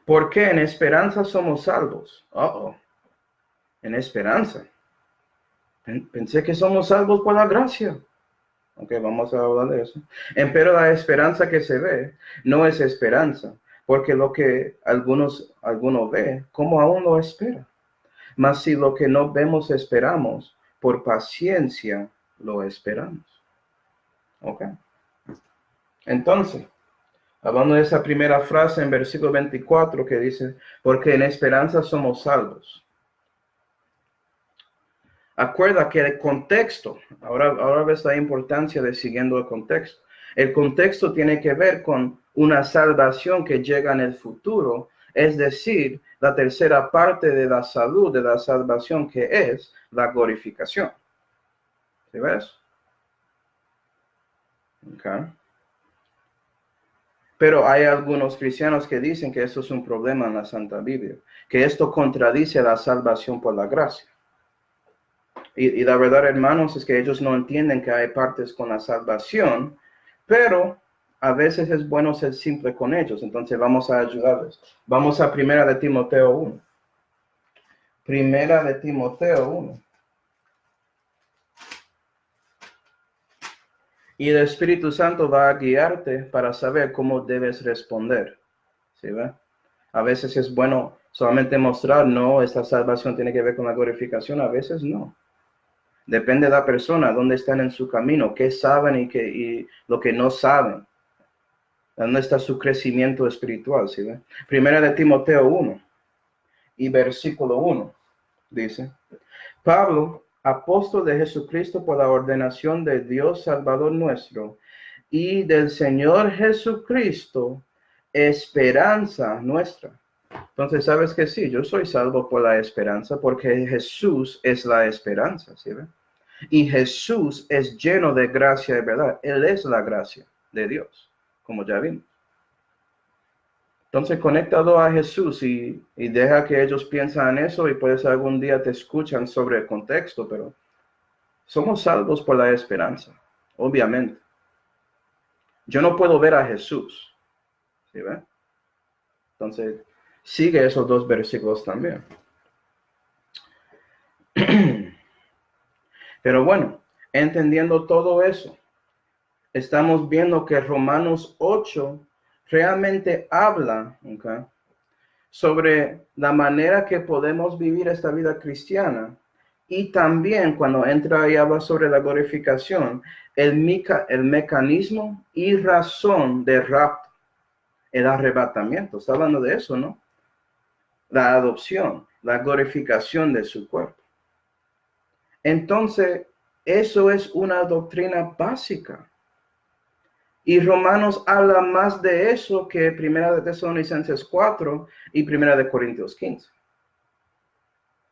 porque en esperanza somos salvos. En esperanza. Pensé que somos salvos por la gracia. Ok, vamos a hablar de eso. Empero la esperanza que se ve no es esperanza, porque lo que algunos ve, como aún lo espera. Mas si lo que no vemos esperamos, por paciencia lo esperamos. Ok. Entonces, hablando de esa primera frase en versículo 24 que dice, porque en esperanza somos salvos. Acuerda que el contexto, ahora ves la importancia de siguiendo el contexto. El contexto tiene que ver con una salvación que llega en el futuro, es decir, la tercera parte de la salud, de la salvación, que es la glorificación. ¿Sí ves? Okay. Pero hay algunos cristianos que dicen que eso es un problema en la Santa Biblia, que esto contradice la salvación por la gracia. Y la verdad, hermanos, es que ellos no entienden que hay partes con la salvación, pero a veces es bueno ser simple con ellos. Entonces vamos a ayudarles. Vamos a Primera de Timoteo 1. Primera de Timoteo 1. Y el Espíritu Santo va a guiarte para saber cómo debes responder. ¿Sí ve? A veces es bueno solamente mostrar, no, esta salvación tiene que ver con la glorificación. A veces no. Depende de la persona, dónde están en su camino, qué saben y lo que no saben. ¿Dónde está su crecimiento espiritual? ¿Sí ve? Primera de Timoteo 1 y versículo 1 dice, Pablo, apóstol de Jesucristo por la ordenación de Dios Salvador nuestro y del Señor Jesucristo, esperanza nuestra. Entonces, ¿sabes que sí? Yo soy salvo por la esperanza porque Jesús es la esperanza, ¿sí ve? Y Jesús es lleno de gracia y verdad. Él es la gracia de Dios, como ya vimos. Entonces, conéctalo a Jesús y deja que ellos piensen en eso y puedes algún día te escuchan sobre el contexto, pero somos salvos por la esperanza, obviamente. Yo no puedo ver a Jesús, ¿sí ve? Entonces, sigue esos dos versículos también. Pero bueno, entendiendo todo eso, estamos viendo que Romanos 8 realmente habla, ¿okay?, sobre la manera que podemos vivir esta vida cristiana. Y también cuando entra y habla sobre la glorificación, el mecanismo y razón de rapto, el arrebatamiento. Está hablando de eso, ¿no? La adopción, la glorificación de su cuerpo. Entonces, eso es una doctrina básica. Y Romanos habla más de eso que Primera de Tesalonicenses 4 y Primera de Corintios 15.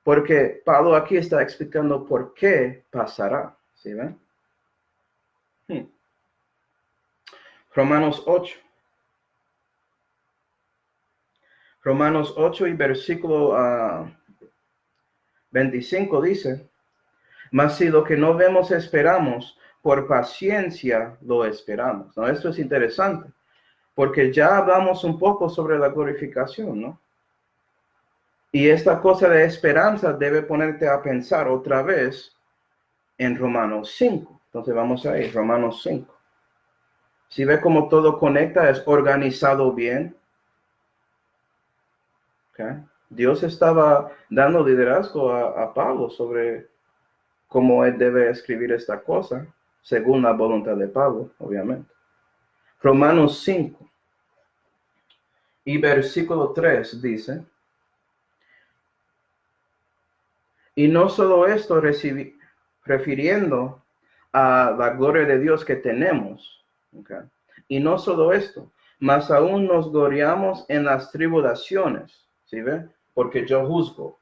Porque Pablo aquí está explicando por qué pasará. ¿Sí ven? Romanos 8. Romanos 8 y versículo 25 dice, mas si lo que no vemos esperamos, por paciencia lo esperamos. ¿No? Esto es interesante, porque ya hablamos un poco sobre la glorificación, ¿no? Y esta cosa de esperanza debe ponerte a pensar otra vez en Romanos 5. Entonces vamos a ir, Romanos 5. Si ve cómo todo conecta, es organizado bien. Okay. Dios estaba dando liderazgo a Pablo sobre cómo él debe escribir esta cosa, según la voluntad de Pablo, obviamente. Romanos 5 y versículo 3 dice, y no solo esto refiriendo a la gloria de Dios que tenemos, okay, y no solo esto, mas aún nos gloriamos en las tribulaciones, ¿sí ve? Porque yo juzgo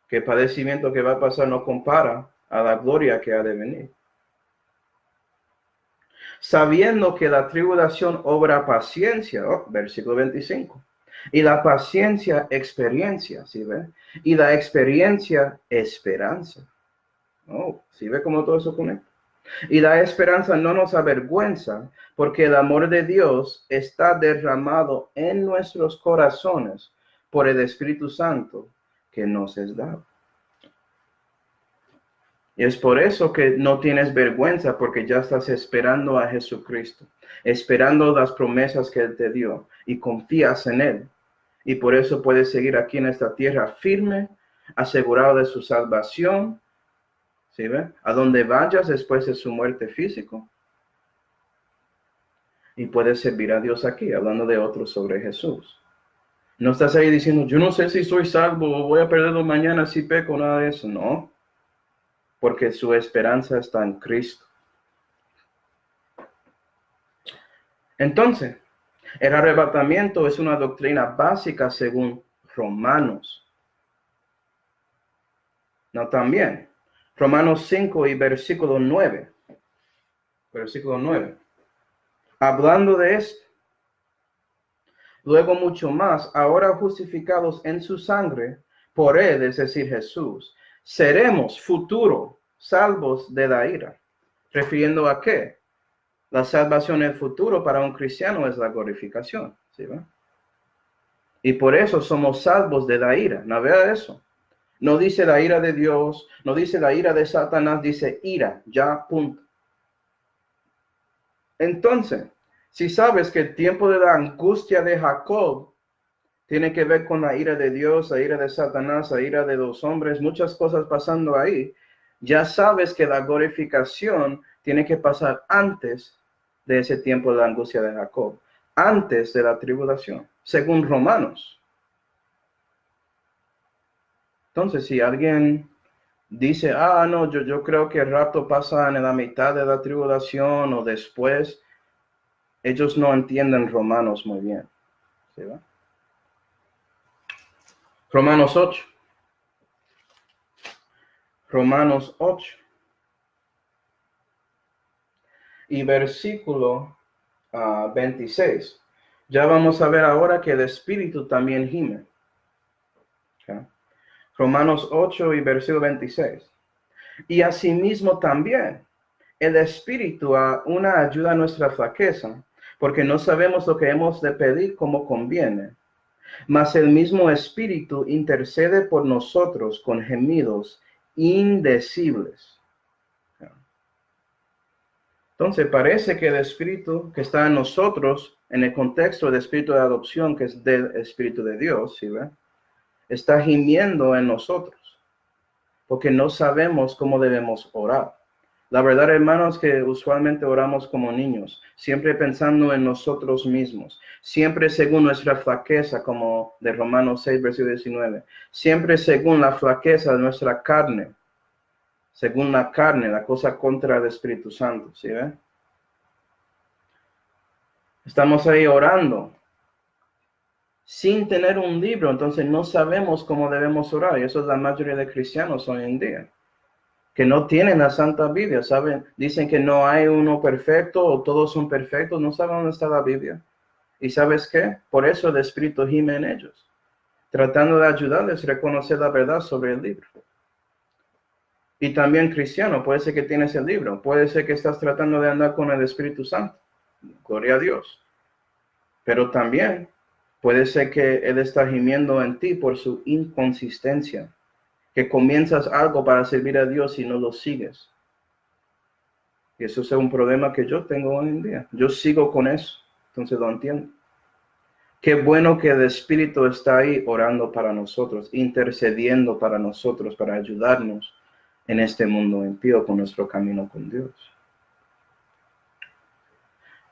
que el padecimiento que va a pasar no compara a la gloria que ha de venir. Sabiendo que la tribulación obra paciencia, versículo 25, y la paciencia experiencia, ¿sí ve? Y la experiencia esperanza. ¿Sí ve cómo todo eso conecta? Y la esperanza no nos avergüenza, porque el amor de Dios está derramado en nuestros corazones por el Espíritu Santo que nos es dado. Y es por eso que no tienes vergüenza, porque ya estás esperando a Jesucristo, esperando las promesas que Él te dio y confías en Él. Y por eso puedes seguir aquí en esta tierra firme, asegurado de su salvación. ¿Sí ve? A donde vayas después de su muerte física. Y puedes servir a Dios aquí, hablando de otros sobre Jesús. No estás ahí diciendo, yo no sé si soy salvo o voy a perderlo mañana si peco, nada de eso. No, porque su esperanza está en Cristo. Entonces, el arrebatamiento es una doctrina básica según Romanos. No, también. Romanos 5 y versículo 9. Versículo 9. Hablando de esto, luego mucho más, ahora justificados en su sangre, por Él, es decir, Jesús, seremos futuro salvos de la ira. ¿Refiriendo a qué? La salvación en el futuro para un cristiano es la glorificación. ¿Sí va? Y por eso somos salvos de la ira. No vea eso. No dice la ira de Dios, no dice la ira de Satanás, dice ira, ya, punto. Entonces, si sabes que el tiempo de la angustia de Jacob tiene que ver con la ira de Dios, la ira de Satanás, la ira de los hombres, muchas cosas pasando ahí, ya sabes que la glorificación tiene que pasar antes de ese tiempo de la angustia de Jacob, antes de la tribulación, según Romanos. Entonces, si alguien dice, no, yo creo que el rapto pasa en la mitad de la tribulación o después, ellos no entienden Romanos muy bien. ¿Sí va? Romanos 8. Romanos 8. Y versículo 26. Ya vamos a ver ahora que el Espíritu también gime. ¿Okay? Romanos 8 y versículo 26. Y asimismo también el Espíritu una ayuda a nuestra flaqueza, porque no sabemos lo que hemos de pedir como conviene. Mas el mismo Espíritu intercede por nosotros con gemidos indecibles. Entonces parece que el Espíritu que está en nosotros, en el contexto del Espíritu de adopción, que es del Espíritu de Dios, ¿sí ve? Está gimiendo en nosotros, porque no sabemos cómo debemos orar. La verdad, hermanos, que usualmente oramos como niños, siempre pensando en nosotros mismos, siempre según nuestra flaqueza, como de Romanos 6, versículo 19, siempre según la flaqueza de nuestra carne, según la carne, la cosa contra el Espíritu Santo, ¿sí ve? Estamos ahí orando sin tener un libro, entonces no sabemos cómo debemos orar, y eso es la mayoría de cristianos hoy en día, que no tienen la Santa Biblia, ¿saben? Dicen que no hay uno perfecto o todos son perfectos, no saben dónde está la Biblia. ¿Y sabes qué? Por eso el Espíritu gime en ellos, tratando de ayudarles a reconocer la verdad sobre el libro. Y también cristiano, puede ser que tienes el libro, puede ser que estás tratando de andar con el Espíritu Santo, gloria a Dios. Pero también puede ser que Él está gimiendo en ti por su inconsistencia, que comienzas algo para servir a Dios y no lo sigues. Y eso es un problema que yo tengo hoy en día. Yo sigo con eso, entonces lo entiendo. Qué bueno que el Espíritu está ahí orando para nosotros, intercediendo para nosotros, para ayudarnos en este mundo impío con nuestro camino con Dios.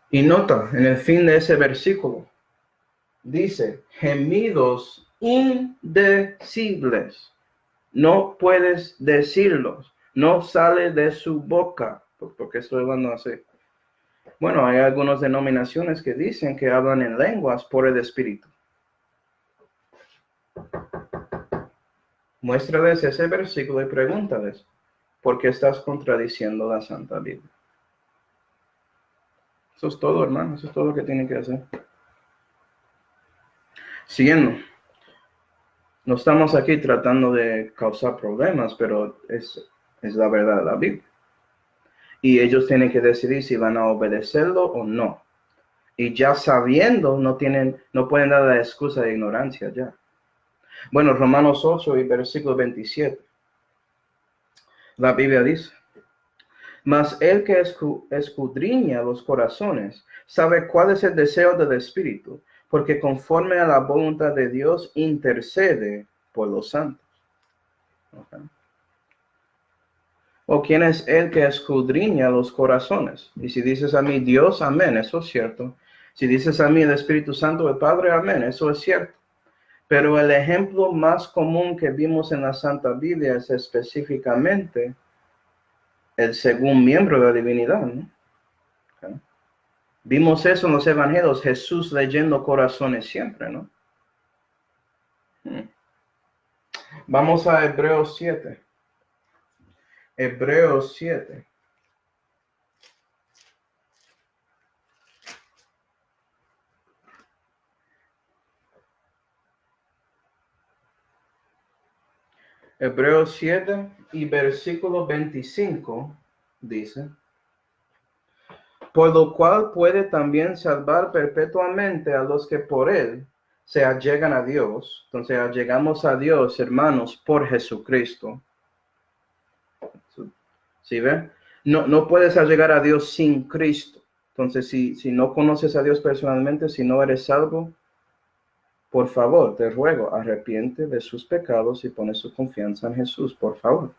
Y nota, en el fin de ese versículo, dice, gemidos indecibles. No puedes decirlos, no sale de su boca. ¿Por qué estoy hablando así? Bueno, hay algunas denominaciones que dicen que hablan en lenguas por el Espíritu. Muéstrales ese versículo y pregúntales, ¿por qué estás contradiciendo la Santa Biblia? Eso es todo, hermano, eso es todo lo que tienen que hacer. Siguiendo. No estamos aquí tratando de causar problemas, pero es la verdad de la Biblia. Y ellos tienen que decidir si van a obedecerlo o no. Y ya sabiendo, no pueden dar la excusa de ignorancia ya. Bueno, Romanos 8 y versículo 27. La Biblia dice, mas el que escudriña los corazones sabe cuál es el deseo del Espíritu, porque conforme a la voluntad de Dios intercede por los santos. Okay. ¿O quién es el que escudriña los corazones? Y si dices a mí Dios, amén, eso es cierto. Si dices a mí el Espíritu Santo, el Padre, amén, eso es cierto. Pero el ejemplo más común que vimos en la Santa Biblia es específicamente el segundo miembro de la divinidad, ¿no? Okay. Vimos eso en los evangelios, Jesús leyendo corazones siempre, ¿no? Vamos a Hebreos 7. Hebreos 7. Hebreos 7 y versículo 25 dice, por lo cual puede también salvar perpetuamente a los que por él se allegan a Dios. Entonces allegamos a Dios, hermanos, por Jesucristo. ¿Sí ven? No puedes llegar a Dios sin Cristo. Entonces, si no conoces a Dios personalmente, si no eres salvo, por favor, te ruego, arrepiente de sus pecados y pone su confianza en Jesús, por favor.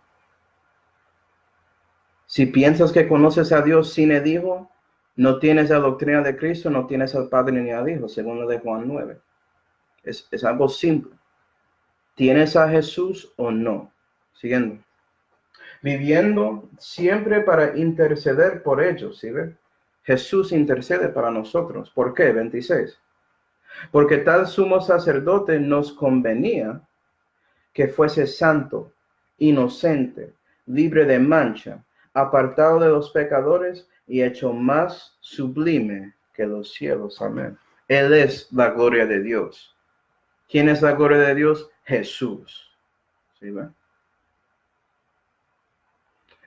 Si piensas que conoces a Dios sin el Hijo, no tienes la doctrina de Cristo, no tienes al Padre ni al Hijo, según lo de Juan 9. Es algo simple. ¿Tienes a Jesús o no? Siguiendo. Viviendo siempre para interceder por ellos, ¿sí ven? Jesús intercede para nosotros. ¿Por qué? 26. Porque tal sumo sacerdote nos convenía que fuese santo, inocente, libre de mancha, apartado de los pecadores y hecho más sublime que los cielos. Amén. Él es la gloria de Dios. ¿Quién es la gloria de Dios? Jesús. ¿Sí ven?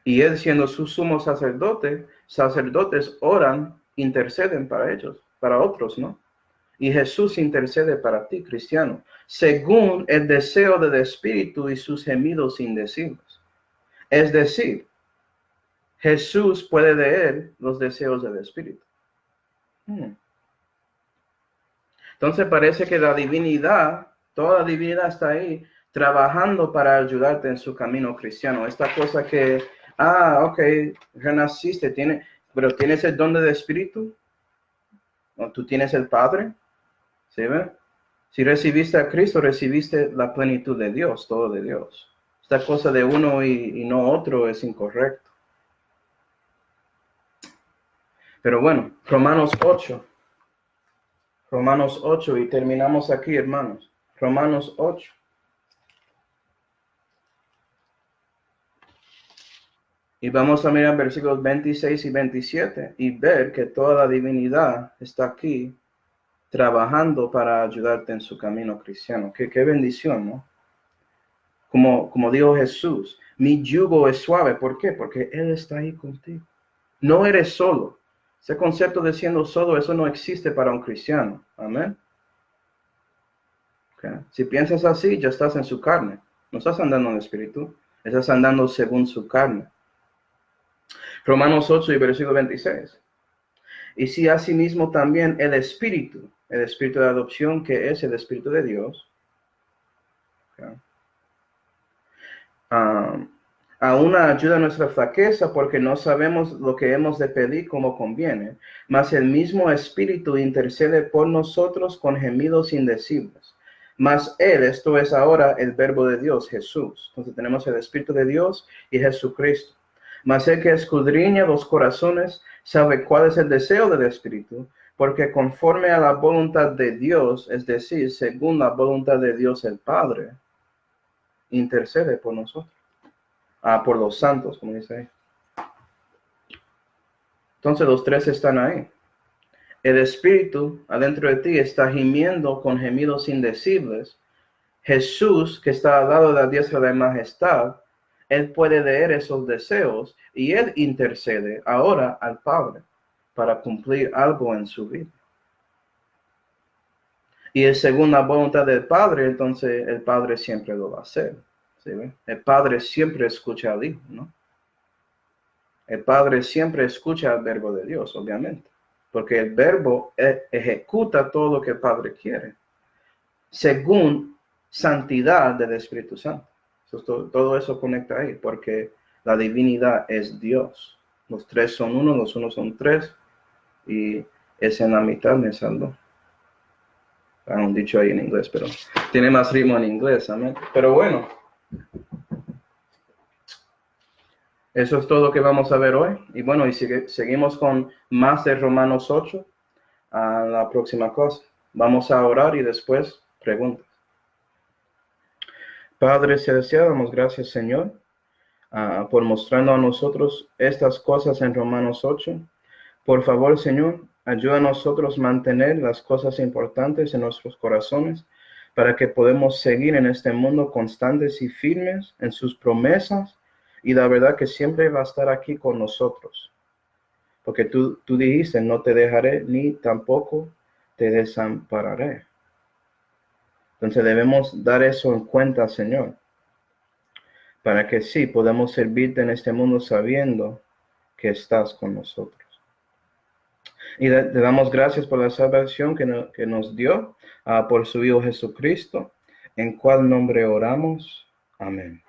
Y él siendo su sumo sacerdote, sacerdotes oran, interceden para ellos, para otros, ¿no? Y Jesús intercede para ti, cristiano, según el deseo del Espíritu y sus gemidos indecibles. Es decir, Jesús puede leer los deseos del Espíritu. Entonces parece que la divinidad, toda la divinidad está ahí, trabajando para ayudarte en su camino cristiano. Esta cosa que, ok, renaciste, pero tienes el don del Espíritu, ¿no? Tú tienes el Padre, ¿sí ve? Si recibiste a Cristo, recibiste la plenitud de Dios, todo de Dios. Esta cosa de uno y no otro es incorrecto. Pero bueno, Romanos 8. Romanos 8 y terminamos aquí, hermanos. Romanos 8. Y vamos a mirar versículos 26 y 27 y ver que toda la divinidad está aquí trabajando para ayudarte en su camino cristiano. Qué bendición, ¿no? Como dijo Jesús, mi yugo es suave. ¿Por qué? Porque Él está ahí contigo. No eres solo. Ese concepto de siendo solo, eso no existe para un cristiano. Amén. Okay. Si piensas así, ya estás en su carne. No estás andando en el espíritu. Estás andando según su carne. Romanos 8 y versículo 26. Y si asimismo también el espíritu de adopción, que es el Espíritu de Dios, okay, aún ayuda a nuestra flaqueza porque no sabemos lo que hemos de pedir como conviene, mas el mismo Espíritu intercede por nosotros con gemidos indecibles. Mas Él, esto es ahora el Verbo de Dios, Jesús. Entonces tenemos el Espíritu de Dios y Jesucristo. Mas el que escudriña los corazones sabe cuál es el deseo del Espíritu, porque conforme a la voluntad de Dios, es decir, según la voluntad de Dios el Padre, intercede por nosotros. Por los santos, como dice ahí. Entonces los tres están ahí. El Espíritu adentro de ti está gimiendo con gemidos indecibles. Jesús, que está al lado de la diestra de majestad, Él puede leer esos deseos y Él intercede ahora al Padre para cumplir algo en su vida. Y es según la voluntad del Padre, entonces el Padre siempre lo va a hacer. ¿Sí? El Padre siempre escucha al Hijo, ¿no? El Padre siempre escucha al verbo de Dios, obviamente, porque el verbo ejecuta todo lo que el Padre quiere, según santidad del Espíritu Santo. Todo eso conecta ahí, porque la divinidad es Dios. Los tres son uno, los unos son tres, y es en la mitad me salvó. Hay un dicho ahí en inglés, pero tiene más ritmo en inglés, amén. Pero bueno, eso es todo que vamos a ver hoy. Y bueno, y seguimos con más de Romanos 8 a la próxima cosa. Vamos a orar y después preguntas. Padre celestial, damos gracias, Señor, por mostrando a nosotros estas cosas en Romanos 8. Por favor, Señor, ayuda a nosotros a mantener las cosas importantes en nuestros corazones para que podamos seguir en este mundo constantes y firmes en sus promesas y la verdad que siempre va a estar aquí con nosotros. Porque tú dijiste, no te dejaré ni tampoco te desampararé. Entonces debemos dar eso en cuenta, Señor, para que sí podamos servirte en este mundo sabiendo que estás con nosotros. Y le damos gracias por la salvación que nos dio por su Hijo Jesucristo, en cual nombre oramos. Amén.